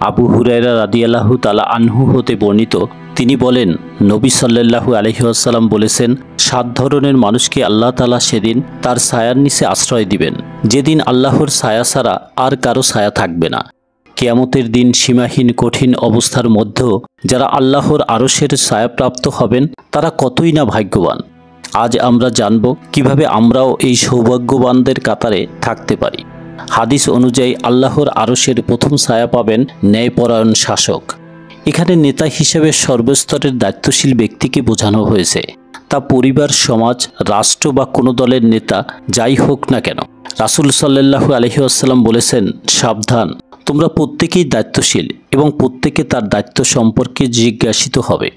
আবু হুরায়রা রাদিয়াল্লাহু তাআলা আনহু হতে বর্ণিত, তিনি বলেন, নবী সাল্লাল্লাহু আলাইহি ওয়াসাল্লাম বলেছেন, 7 ধরনের মানুষকে আল্লাহ তাআলা সেদিন তার ছায়ার নিচে আশ্রয় দিবেন, যেদিন আল্লাহর ছায়া ছাড়া আর কারো ছায়া থাকবে না। কিয়ামতের দিন সীমাহীন কঠিন অবস্থার মধ্যেও যারা আল্লাহর আরশের ছায়াপ্রাপ্ত হবেন তারা কতই না ভাগ্যবান। আজ আমরা জানব কিভাবে আমরাও এই সৌভাগ্যবানদের কাতারে থাকতে পারি। হাদিস অনুযায়ী আল্লাহর আরশের প্রথম ছায়া পাবেন ন্যায়পরায়ণ শাসক। এখানে নেতা হিসেবে সর্বস্তরের দায়িত্বশীল ব্যক্তিকে বোঝানো হয়েছে। তা পরিবার, সমাজ, রাষ্ট্র বা কোনো দলের নেতা যাই হোক না কেন। রাসূল সাল্লাল্লাহু আলাইহি ওয়াসাল্লাম বলেছেন, সাবধান, তোমরা প্রত্যেকেই দায়িত্বশীল এবং প্রত্যেকে তার দায়িত্ব সম্পর্কে জিজ্ঞাসিত হবে।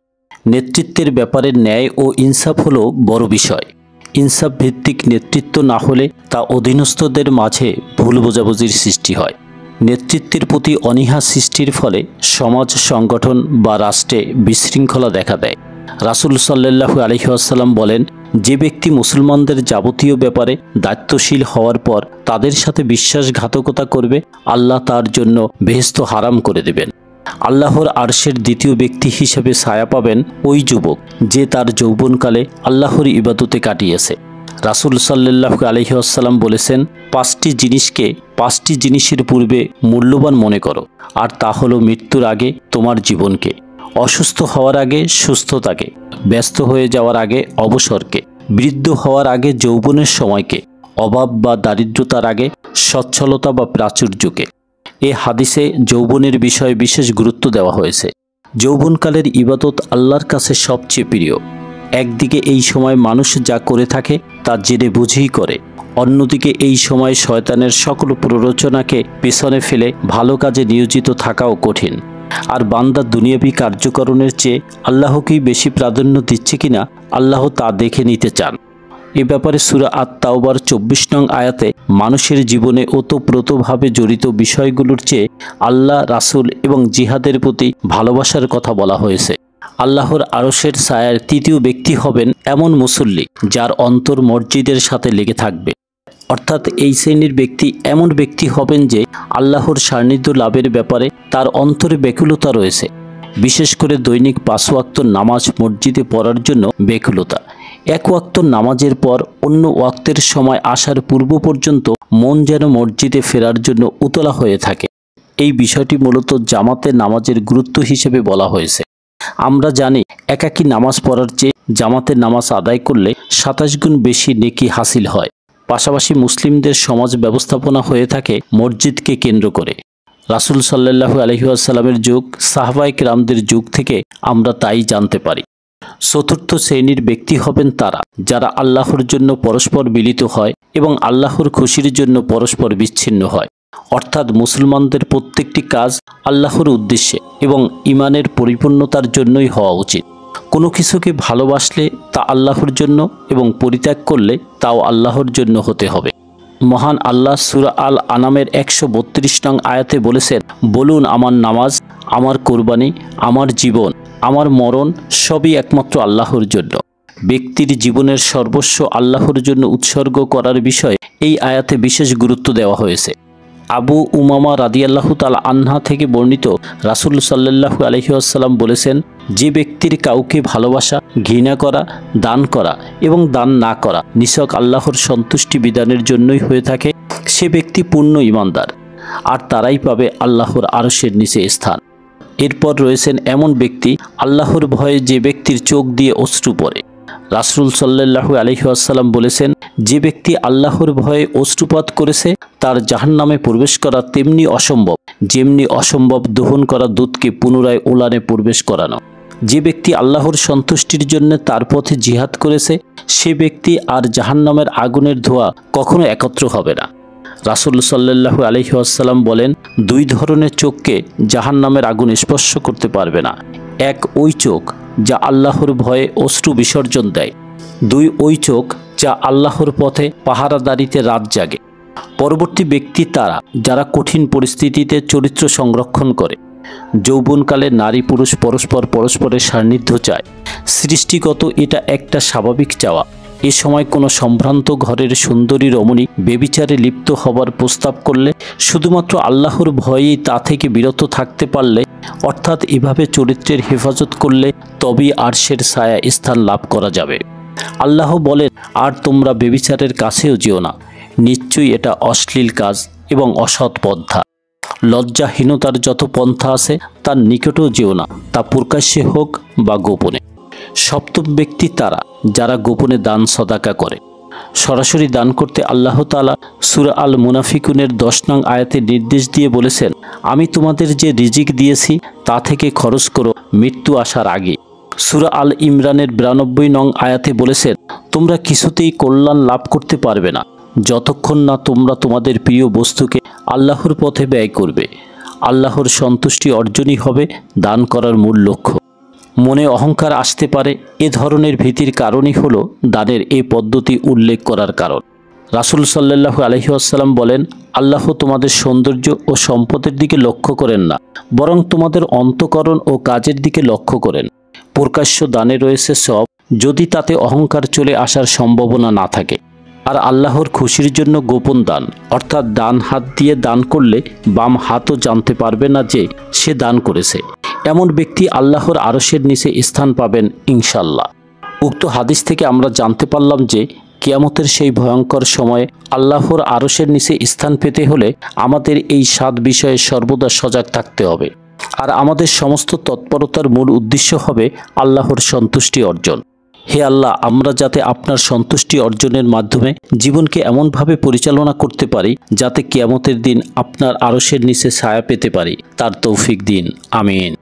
নেতৃত্বের ব্যাপারে ন্যায় ও ইনসাফ হলো বড় বিষয়। ইনসাফ ভিত্তিক নেতৃত্ব না হলে তা অধীনস্থদের মাঝে ভুল বোঝাবুঝির সৃষ্টি হয়। নেতৃত্বের প্রতি অনীহা সৃষ্টির ফলে সমাজ, সংগঠন বা রাষ্ট্রে বিশৃঙ্খলা দেখা দেয়। রাসূল সাল্লাল্লাহু আলাইহি ওয়াসাল্লাম বলেন, যে ব্যক্তি মুসলমানদের যাবতীয় ব্যাপারে দায়িত্বশীল হওয়ার পর তাদের সাথে বিশ্বাসঘাতকতা করবে, আল্লাহ তার জন্য বেহেশত হারাম করে দেবেন। আল্লাহর আরশের দ্বিতীয় ব্যক্তি হিসেবে ছায়া পাবেন ওই যুবক যে তার যৌবনকালে আল্লাহর ইবাদতে কাটিয়েছে। রাসূল সাল্লাল্লাহু আলাইহি ওয়াসাল্লাম বলেছেন, 5টি জিনিসকে 5টি জিনিসের পূর্বে মূল্যবান মনে করো, আর তা হলো মৃত্যুর আগে তোমার জীবনকে, অসুস্থ হওয়ার আগে সুস্থতাকে, ব্যস্ত হয়ে যাওয়ার আগে অবসরকে, বৃদ্ধ হওয়ার আগে যৌবনের সময়কে, অভাব বা দারিদ্রতার আগে সচ্ছলতা বা প্রাচুর্যকে। এ হাদিসে যৌবনের বিষয়ে বিশেষ গুরুত্ব দেওয়া হয়েছে। যৌবনকালের ইবাদত আল্লাহর কাছে সবচেয়ে প্রিয়। একদিকে এই সময় মানুষ যা করে থাকে তা জেনে বুঝেই করে, অন্যদিকে এই সময় শয়তানের সকল প্ররোচনাকে পেছনে ফেলে ভালো কাজে নিয়োজিত থাকাও কঠিন। আর বান্দা দুনিয়াবী কার্যকরণের চেয়ে আল্লাহকেই বেশি প্রাধান্য দিচ্ছে কিনা আল্লাহ তা দেখে নিতে চান। এ ব্যাপারে সূরা আত-তাওবার 24 নং আয়াতে মানুষের জীবনে ওতপ্রোতভাবে জড়িত বিষয়গুলোর চেয়ে আল্লাহ, রাসূল এবং জিহাদের প্রতি ভালোবাসার কথা বলা হয়েছে। আল্লাহর আরশের ছায়ার তৃতীয় ব্যক্তি হবেন এমন মুসল্লি যার অন্তর মসজিদের সাথে লেগে থাকবে। অর্থাৎ এই শ্রেণীর ব্যক্তি এমন ব্যক্তি হবেন যে আল্লাহর সান্নিধ্য লাভের ব্যাপারে তার অন্তরে ব্যাকুলতা রয়েছে। বিশেষ করে দৈনিক 5 ওয়াক্ত নামাজ মসজিদে পড়ার জন্য ব্যাকুলতা। 1 ওয়াক্ত নামাজের পর অন্য ওয়াক্তের সময় আসার পূর্ব পর্যন্ত মন যেন মসজিদে ফেরার জন্য উতলা হয়ে থাকে। এই বিষয়টি মূলত জামাতের নামাজের গুরুত্ব হিসেবে বলা হয়েছে। আমরা জানি একাকী নামাজ পড়ার চেয়ে জামাতের নামাজ আদায় করলে 27 গুণ বেশি নেকি হাসিল হয়। পাশাপাশি মুসলিমদের সমাজ ব্যবস্থাপনা হয়ে থাকে মসজিদকে কেন্দ্র করে। রাসূল সাল্লাল্লাহু আলাইহি ওয়াসাল্লামের যুগ, সাহাবায়ে কেরামদের যুগ থেকে আমরা তাই জানতে পারি। চতুর্থ শ্রেণীর ব্যক্তি হবেন তারা যারা আল্লাহর জন্য পরস্পর মিলিত হয় এবং আল্লাহর খুশির জন্য পরস্পর বিচ্ছিন্ন হয়। অর্থাৎ মুসলমানদের প্রত্যেকটি কাজ আল্লাহর উদ্দেশ্যে এবং ঈমানের পরিপূর্ণতার জন্যই হওয়া উচিত। কোনো কিছুকে ভালোবাসলে তা আল্লাহর জন্য এবং পরিত্যাগ করলে তাও আল্লাহর জন্য হতে হবে। মহান আল্লাহ সূরা আল আনামের 132 নং আয়াতে বলেছেন, বলুন, আমার নামাজ, আমার কোরবানি, আমার জীবন, আমার মরণ সবই একমাত্র আল্লাহর জন্য। ব্যক্তির জীবনের সর্বস্ব আল্লাহর জন্য উৎসর্গ করার বিষয়ে এই আয়াতে বিশেষ গুরুত্ব দেওয়া হয়েছে। আবু উমামা রাদিয়াল্লাহু তাআলা আনহা থেকে বর্ণিত, রাসূল সাল্লাল্লাহু আলাইহি ওয়াসাল্লাম বলেছেন, যে ব্যক্তির কাউকে ভালোবাসা, ঘৃণা করা, দান করা এবং দান না করা নিছক আল্লাহর সন্তুষ্টি বিধানের জন্যই হয়ে থাকে, সে ব্যক্তি পূর্ণ ঈমানদার, আর তারাই পাবে আল্লাহর আরশের নিচে স্থান। এরপর রয়েছেন এমন ব্যক্তি আল্লাহর ভয়ে যে ব্যক্তির চোখ দিয়ে অশ্রু পড়ে। রাসূল সাল্লাল্লাহু আলাইহি ওয়াসাল্লাম বলেছেন, যে ব্যক্তি আল্লাহর ভয়ে অশ্রুপাত করেছে তার জাহান্নামে প্রবেশ করা তেমনি অসম্ভব যেমনি অসম্ভব দহন করা দুধকে পুনরায় ওলানে প্রবেশ করানো। যে ব্যক্তি আল্লাহর সন্তুষ্টির জন্য তার পথে জিহাদ করেছে সে ব্যক্তি আর জাহান্নামের আগুনের ধোঁয়া কখনো একত্র হবে না। রাসূল সাল্লাল্লাহু আলাইহি ওয়াসাল্লাম বলেন, 2 ধরনের চোখকে জাহান্নামের আগুন স্পর্শ করতে পারবে না। 1 ওই চোখ যা আল্লাহর ভয়ে অশ্রু বিসর্জন দেয়। 2 ওই চোখ যা আল্লাহর পথে পাহারাদারিতে রাত জাগে। পরবর্তী ব্যক্তি তারা যারা কঠিন পরিস্থিতিতে চরিত্র সংরক্ষণ করে। যৌবনকালে নারী পুরুষ পরস্পরের সান্নিধ্য চায়। সৃষ্টিগত এটা একটা স্বাভাবিক চাওয়া, এ সময় কোনো সম্ভ্রান্ত ঘরের সুন্দরী রমণী বেবিচারে লিপ্ত হবার প্রস্তাব করলে শুধুমাত্র আল্লাহর ভয়েই তা থেকে বিরত থাকতে পারলে, অর্থাৎ এভাবে চরিত্রের হেফাজত করলে তবেই আরশের ছায়া স্থান লাভ করা যাবে। আল্লাহ বলেন, আর তোমরা বেবিচারের কাছেও যেও না, নিশ্চয়ই এটা অশ্লীল কাজ এবং অসৎ পন্থা। লজ্জাহীনতার যত পন্থা আছে তার নিকটেও যেও না, তা প্রকাশ্যে হোক বা গোপনে। সপ্তম ব্যক্তি তারা যারা গোপনে দান সদাকা করে। সরাসরি দান করতে আল্লাহ তাআলা সূরা আল মুনাফিকুনের 10 নং আয়াতে নির্দেশ দিয়ে বলেছেন, আমি তোমাদের যে রিজিক দিয়েছি তা থেকে খরচ করো মৃত্যু আসার আগে। সূরা আল ইমরানের 92 নং আয়াতে বলেছেন, তোমরা কিছুতেই কল্যাণ লাভ করতে পারবে না যতক্ষণ না তোমরা তোমাদের প্রিয় বস্তুকে আল্লাহর পথে ব্যয় করবে। আল্লাহর সন্তুষ্টি অর্জনই হবে দান করার মূল লক্ষ্য। মনে অহংকার আসতে পারে, এ ধরনের ভীতির কারণই হলো দানের এই পদ্ধতি উল্লেখ করার কারণ। রাসূল সাল্লাল্লাহু আলাইহি ওয়াসাল্লাম বলেন, আল্লাহ তোমাদের সৌন্দর্য ও সম্পদের দিকে লক্ষ্য করেন না, বরং তোমাদের অন্তঃকরণ ও কাজের দিকে লক্ষ্য করেন। প্রকাশ্য দানে রয়েছে সব, যদি তাতে অহংকার চলে আসার সম্ভাবনা না থাকে। আর আল্লাহর খুশির জন্য গোপন দান, অর্থাৎ ডান হাত দিয়ে দান করলে বাম হাতও জানতে পারবে না যে সে দান করেছে। এমন ব্যক্তি আল্লাহর আরশের নিচে স্থান পাবেন ইনশাআল্লাহ। উক্ত হাদিস থেকে আমরা জানতে পারলাম যে কিয়ামতের সেই ভয়ঙ্কর সময়ে আল্লাহর আরশের নিচে স্থান পেতে হলে আমাদের এই 7 বিষয়ে সর্বদা সজাগ থাকতে হবে। আর আমাদের সমস্ত তৎপরতার মূল উদ্দেশ্য হবে আল্লাহর সন্তুষ্টি অর্জন। হে আল্লাহ, আমরা যাতে আপনার সন্তুষ্টি অর্জনের মাধ্যমে জীবনকে এমনভাবে পরিচালনা করতে পারি যাতে কিয়ামতের দিন আপনার আরশের নিচে ছায়া পেতে পারি, তার তৌফিক দিন। আমিন।